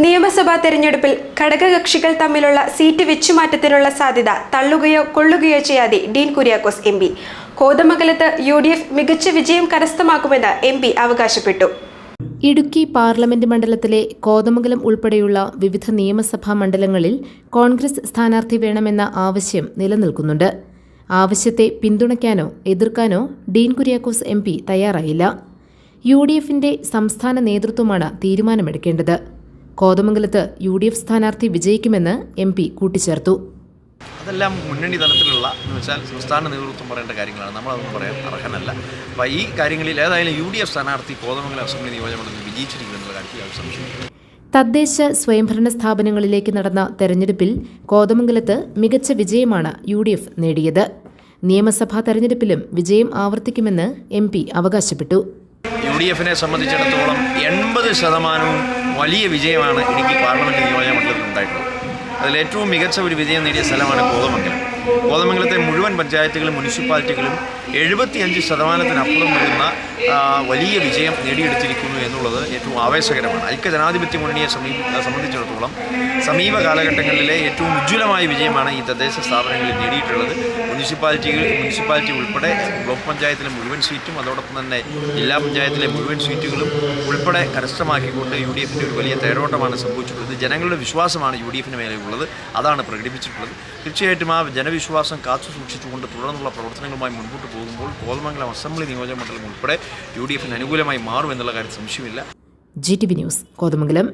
നിയമസഭാ തെരഞ്ഞെടുപ്പിൽ ഘടകകക്ഷികൾ തമ്മിലുള്ള സീറ്റ് വെച്ചുമാറ്റത്തിനുള്ള സാധ്യത തള്ളുകയോ കൊള്ളുകയോ ചെയ്യാതെ ഡീൻ കുര്യാക്കോസ് എം പി കോതമംഗലത്ത് UDF മികച്ച വിജയം കരസ്ഥമാക്കുമെന്ന് MP അവകാശപ്പെട്ടു. ഇടുക്കി പാർലമെന്റ് മണ്ഡലത്തിലെ കോതമംഗലം ഉൾപ്പെടെയുള്ള വിവിധ നിയമസഭാ മണ്ഡലങ്ങളിൽ കോൺഗ്രസ് സ്ഥാനാർത്ഥി വേണമെന്ന ആവശ്യം നിലനിൽക്കുന്നുണ്ട്. ആവശ്യത്തെ പിന്തുണയ്ക്കാനോ എതിർക്കാനോ ഡീൻ കുര്യാക്കോസ് MP തയ്യാറായില്ല. UDFന്റെ സംസ്ഥാന നേതൃത്വമാണ് തീരുമാനമെടുക്കേണ്ടത്. കോതമംഗലത്ത് UDF സ്ഥാനാർത്ഥി വിജയിക്കുമെന്ന് MP കൂട്ടിച്ചേർത്തു. അതെല്ലാം മുന്നണി തലത്തിലുള്ള എന്ന് വെച്ചാൽ സംസ്ഥാന നേതൃത്വം പറയേണ്ട കാര്യങ്ങളാണ്. നമ്മളതൊന്നും പറയാൻ അർഹനല്ല. അപ്പോൾ ഈ കാര്യങ്ങളിൽ ഏതായാലും UDF സ്ഥാനാർത്ഥി കോതമംഗലം അസംബ്ലി നിയോജകമണ്ഡലത്തിൽ വിജയിച്ചിരിക്കുമെന്നുള്ള കാര്യത്തിൽ യാതൊരു സംശയമില്ല. തദ്ദേശ സ്വയംഭരണ സ്ഥാപനങ്ങളിലേക്ക് നടന്ന തെരഞ്ഞെടുപ്പിൽ കോതമംഗലത്ത് മികച്ച വിജയമാണ് UDF നേടിയത്. നിയമസഭാ തെരഞ്ഞെടുപ്പിലും വിജയം ആവർത്തിക്കുമെന്ന് MP അവകാശപ്പെട്ടു. UDFനെ സംബന്ധിച്ചിടത്തോളം 80% വലിയ വിജയമാണ് ഇടുക്കി പാർലമെന്റ് നിയോജകമണ്ഡലത്തിൽ ഉണ്ടായിട്ടുള്ളത്. അതിലേറ്റവും മികച്ച ഒരു വിജയം നേടിയ സ്ഥലമാണ് കോതമംഗലം. കോതമംഗലത്തെ മുഴുവൻ പഞ്ചായത്തുകളും മുനിസിപ്പാലിറ്റികളും 75% വരുന്ന വലിയ വിജയം നേടിയെടുത്തിരിക്കുന്നു എന്നുള്ളത് ഏറ്റവും ആവേശകരമാണ്. ഐക്യജനാധിപത്യ മുന്നണിയെ സംബന്ധിച്ചിടത്തോളം സമീപ കാലഘട്ടങ്ങളിലെ ഏറ്റവും ഉജ്ജ്വലമായ വിജയമാണ് ഈ തദ്ദേശ സ്ഥാപനങ്ങളിൽ നേടിയിട്ടുള്ളത്. മുനിസിപ്പാലിറ്റി ഉൾപ്പെടെ ബ്ലോക്ക് പഞ്ചായത്തിലെ മുഴുവൻ സീറ്റും അതോടൊപ്പം തന്നെ ജില്ലാ പഞ്ചായത്തിലെ മുഴുവൻ സീറ്റുകളും ഉൾപ്പെടെ കരസ്ഥമാക്കിക്കൊണ്ട് UDFന്റെ ഒരു വലിയ തേരോട്ടമാണ് സംഭവിച്ചിട്ടുള്ളത്. ജനങ്ങളുടെ വിശ്വാസമാണ് UDFന് മേലെ ഉള്ളത്. അതാണ് പ്രകടിപ്പിച്ചിട്ടുള്ളത്. തീർച്ചയായിട്ടും ആ ജനവിശ്വാസം കാത്തു സൂക്ഷിച്ചുകൊണ്ട് തുടർന്നുള്ള പ്രവർത്തനങ്ങളുമായി മുൻപോട്ട് പോകുമ്പോൾ കോതമംഗലം അസംബ്ലി നിയോജകമണ്ഡലം ഉൾപ്പെടെ UDFന് അനുകൂലമായി മാറുമെന്നുള്ള കാര്യത്തിൽ സംശയമില്ല. GTV news Kothamangalam.